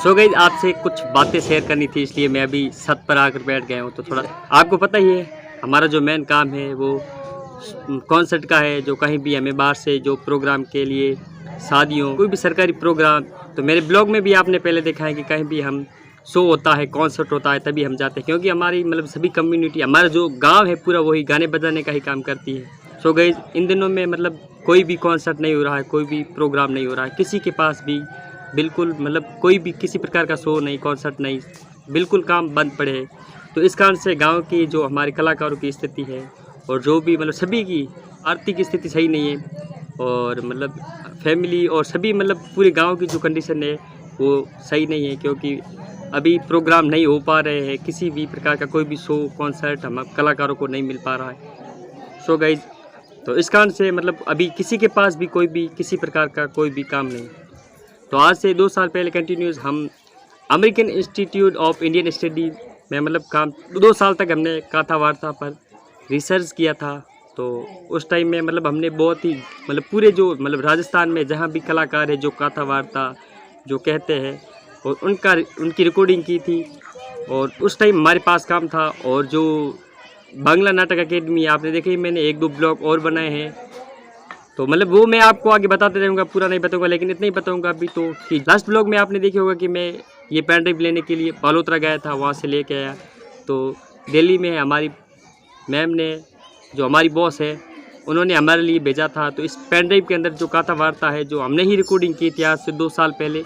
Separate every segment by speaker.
Speaker 1: सो गई आपसे कुछ बातें शेयर करनी थी, इसलिए मैं अभी छत पर आकर बैठ गया हूँ। तो थोड़ा आपको पता ही है हमारा जो मेन काम है वो कॉन्सर्ट का है। जो कहीं भी हमें बाहर से जो प्रोग्राम के लिए, शादियों, कोई भी सरकारी प्रोग्राम, तो मेरे ब्लॉग में भी आपने पहले देखा है कि कहीं भी हम शो होता है, कॉन्सर्ट होता है, तभी हम जाते हैं। क्योंकि हमारी सभी कम्युनिटी, हमारा जो गाँव है पूरा वही गाने बजाने का ही काम करती है। सो गई इन दिनों में कोई भी कॉन्सर्ट नहीं हो रहा है, कोई भी प्रोग्राम नहीं हो रहा है, किसी के पास भी बिल्कुल कोई भी किसी प्रकार का शो नहीं, कॉन्सर्ट नहीं, बिल्कुल काम बंद पड़े हैं। तो इस कारण से गांव की जो हमारे कलाकारों की स्थिति है और जो भी सभी की आर्थिक स्थिति सही नहीं है, और फैमिली और सभी पूरे गांव की जो कंडीशन है वो सही नहीं है। क्योंकि अभी प्रोग्राम नहीं हो पा रहे हैं, किसी भी प्रकार का कोई भी शो कॉन्सर्ट हम कलाकारों को नहीं मिल पा रहा है। सो गाइज, तो इस कारण से अभी किसी के पास भी कोई भी किसी प्रकार का कोई भी काम नहीं। तो आज से 2 साल पहले कंटिन्यूस हम American institute of Indian study में काम 2 साल तक हमने कथा वार्ता पर रिसर्च किया था। तो उस टाइम में हमने बहुत ही पूरे जो राजस्थान में जहाँ भी कलाकार है जो कथा वार्ता जो कहते हैं, और उनकी रिकॉर्डिंग की थी। और उस टाइम हमारे पास काम था। और जो बांग्ला नाटक अकेडमी आपने देखी, मैंने 1-2 ब्लॉग और बनाए हैं। तो वो मैं आपको आगे बताते रहूँगा, पूरा नहीं बताऊँगा, लेकिन इतना ही बताऊँगा अभी तो कि लास्ट ब्लॉग में आपने देखी होगा कि मैं ये पेन ड्राइव लेने के लिए बालोतरा गया था, वहाँ से लेके आया। तो दिल्ली में हमारी मैम ने, जो हमारी बॉस है, उन्होंने हमारे लिए भेजा था। तो इस पेन ड्राइव के अंदर जो कथा वार्ता है जो हमने ही रिकॉर्डिंग की थी आज से 2 साल पहले,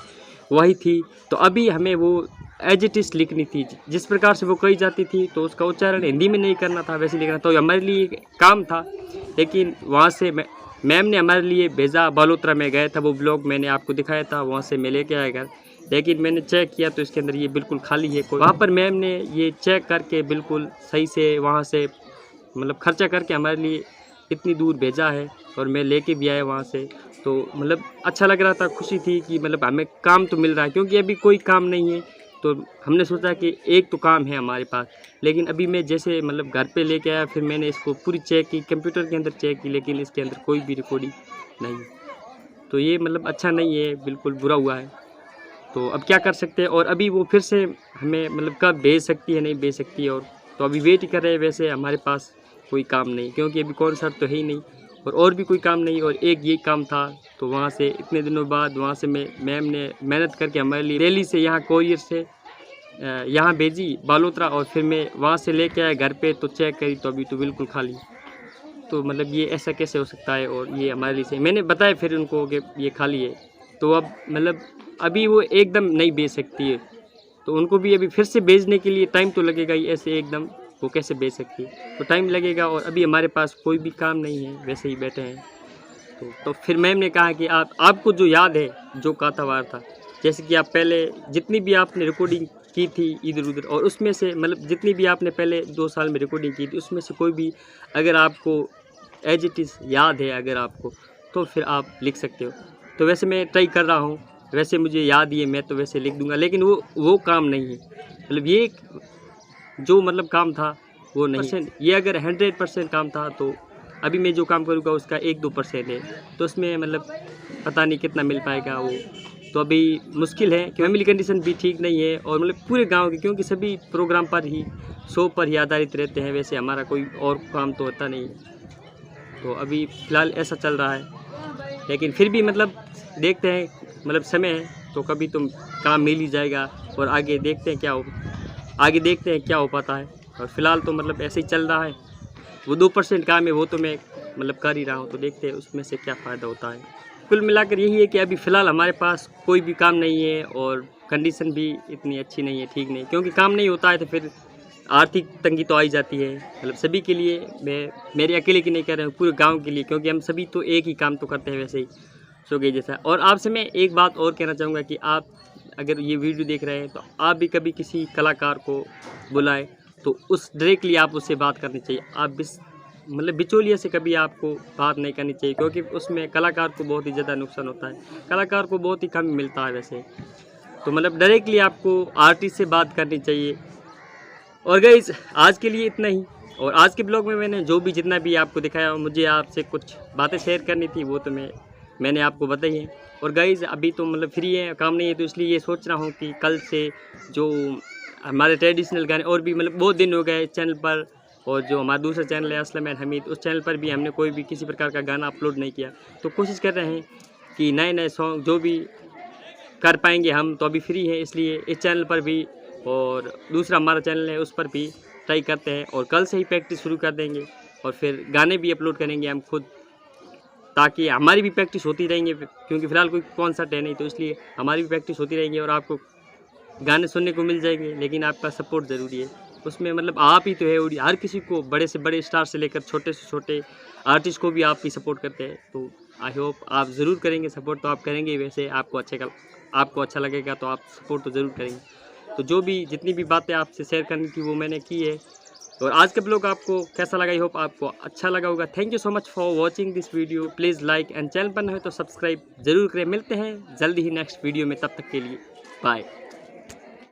Speaker 1: वही थी। तो अभी हमें वो एज इट इज़ लिखनी थी, जिस प्रकार से वो कही जाती थी। तो उसका उच्चारण हिंदी में नहीं करना था, वैसे लिखना। तो हमारे लिए काम था, लेकिन वहाँ से मैम ने हमारे लिए भेजा। बालोतरा में गए था, वो ब्लॉग मैंने आपको दिखाया था, वहाँ से मैं लेके आया घर। लेकिन मैंने चेक किया तो इसके अंदर ये बिल्कुल खाली है। वहाँ पर मैम ने ये चेक करके बिल्कुल सही से वहाँ से खर्चा करके हमारे लिए इतनी दूर भेजा है, और मैं लेके भी आया वहाँ से। तो अच्छा लग रहा था, खुशी थी कि हमें काम तो मिल रहा है। क्योंकि अभी कोई काम नहीं है, तो हमने सोचा कि एक तो काम है हमारे पास। लेकिन अभी मैं जैसे घर पे लेके आया, फिर मैंने इसको पूरी चेक की, कंप्यूटर के अंदर चेक की, लेकिन इसके अंदर कोई भी रिकॉर्डिंग नहीं। तो ये अच्छा नहीं है, बिल्कुल बुरा हुआ है। तो अब क्या कर सकते हैं। और अभी वो फिर से हमें कब भेज सकती है, नहीं भेज सकती है। और तो अभी वेट ही कर रहे हैं। वैसे हमारे पास कोई काम नहीं, क्योंकि अभी कॉन्सर्ट तो है ही नहीं, और भी कोई काम नहीं। और एक ये काम था, तो वहाँ से इतने दिनों बाद वहाँ से मैम ने मेहनत करके हमारे लिए दिल्ली से यहाँ कोरियर से यहाँ भेजी बालोतरा, और फिर मैं वहाँ से लेके आया घर पे। तो चेक करी तो अभी तो बिल्कुल खाली। तो ये ऐसा कैसे हो सकता है। और ये हमारे लिए से मैंने बताया फिर उनको कि ये खाली है। तो अब अभी वो एकदम नहीं भेज सकती है, तो उनको भी अभी फिर से भेजने के लिए टाइम तो लगेगा ही। ऐसे एकदम वो कैसे भेज सकती है, तो टाइम लगेगा। और अभी हमारे पास कोई भी काम नहीं है, वैसे ही बैठे हैं। तो फिर मैम ने कहा कि आपको जो याद है जो कथा वार्ता, जैसे कि आप पहले जितनी भी आपने रिकॉर्डिंग की थी इधर उधर, और उसमें से जितनी भी आपने पहले 2 साल में रिकॉर्डिंग की थी, उसमें से कोई भी अगर आपको एज इट इज़ याद है अगर आपको, तो फिर आप लिख सकते हो। तो वैसे मैं ट्राई कर रहा हूँ, वैसे मुझे याद ही है, मैं तो वैसे लिख दूँगा। लेकिन वो काम नहीं है। ये जो काम था वो नहीं। ये अगर 100% काम था, तो अभी मैं जो काम करूँगा उसका 1-2% है। तो उसमें पता नहीं कितना मिल पाएगा वो। तो अभी मुश्किल है, फैमिली कंडीशन भी ठीक नहीं है। और पूरे गांव के, क्योंकि सभी प्रोग्राम पर ही, शो पर ही आधारित रहते हैं। वैसे हमारा कोई और काम तो होता नहीं है। तो अभी फ़िलहाल ऐसा चल रहा है। लेकिन फिर भी देखते हैं, समय है तो कभी तो काम मिल ही जाएगा। और आगे देखते हैं क्या हो पाता है। और फिलहाल तो ऐसे ही चल रहा है। वो 2% काम है, वो तो मैं कर ही रहा हूँ। तो देखते हैं उसमें से क्या फ़ायदा होता है। कुल मिलाकर यही है कि अभी फ़िलहाल हमारे पास कोई भी काम नहीं है, और कंडीशन भी इतनी अच्छी नहीं है, ठीक नहीं। क्योंकि काम नहीं होता है तो फिर आर्थिक तंगी तो आई जाती है। सभी के लिए, मैं मेरे अकेले की नहीं कह रहा हूँ, पूरे गांव के लिए। क्योंकि हम सभी तो एक ही काम तो करते हैं वैसे ही, सो गई जैसा। और आपसे मैं एक बात और कहना चाहूँगा कि आप अगर ये वीडियो देख रहे हैं, तो आप भी कभी किसी कलाकार को बुलाएं, तो उस डायरेक्टली आप उससे बात करनी चाहिए। आप बिचौलिया से कभी आपको बात नहीं करनी चाहिए, क्योंकि उसमें कलाकार को बहुत ही ज़्यादा नुकसान होता है। कलाकार को बहुत ही कम मिलता है वैसे। तो डायरेक्टली आपको आर्टिस्ट से बात करनी चाहिए। और गाइस, आज के लिए इतना ही। और आज के ब्लॉग में मैंने जो भी जितना भी आपको दिखाया, मुझे आपसे कुछ बातें शेयर करनी थी, वो तो मैं मैंने आपको बताई है। और गाइज़ अभी तो मतलब फ्री है, काम नहीं है, तो इसलिए ये सोच रहा हूँ कि कल से जो हमारे ट्रेडिशनल गाने और भी मतलब बहुत दिन हो गए चैनल पर, और जो हमारा दूसरा चैनल है असलम एंड हमीद, उस चैनल पर भी हमने कोई भी किसी प्रकार का गाना अपलोड नहीं किया। तो कोशिश कर रहे हैं कि नए नए सॉन्ग जो भी कर पाएंगे हम, तो अभी फ्री है इसलिए इस चैनल पर भी और दूसरा हमारा चैनल है उस पर भी ट्राई करते हैं। और कल से ही प्रैक्टिस शुरू कर देंगे और फिर गाने भी अपलोड करेंगे हम खुद, ताकि हमारी भी प्रैक्टिस होती रहेंगे, क्योंकि फ़िलहाल कोई कॉन्सर्ट है नहीं, तो इसलिए हमारी भी प्रैक्टिस होती रहेंगी और आपको गाने सुनने को मिल जाएंगे। लेकिन आपका सपोर्ट ज़रूरी है उसमें, मतलब आप ही तो है, और हर किसी को, बड़े से बड़े स्टार से लेकर छोटे से छोटे आर्टिस्ट को भी आप ही सपोर्ट करते हैं। तो आई होप आप ज़रूर करेंगे सपोर्ट, तो आप करेंगे वैसे आपको अच्छा लगेगा तो आप सपोर्ट तो ज़रूर करेंगे। तो जो भी जितनी भी बातें आपसे शेयर करनी थी वो मैंने की है। और आज का ब्लॉग आपको कैसा लगा, आई होप आपको अच्छा लगा होगा। Thank you so much for watching this video. Please like and channel पर न हो तो सब्सक्राइब ज़रूर करें। मिलते हैं जल्दी ही नेक्स्ट वीडियो में, तब तक के लिए बाय।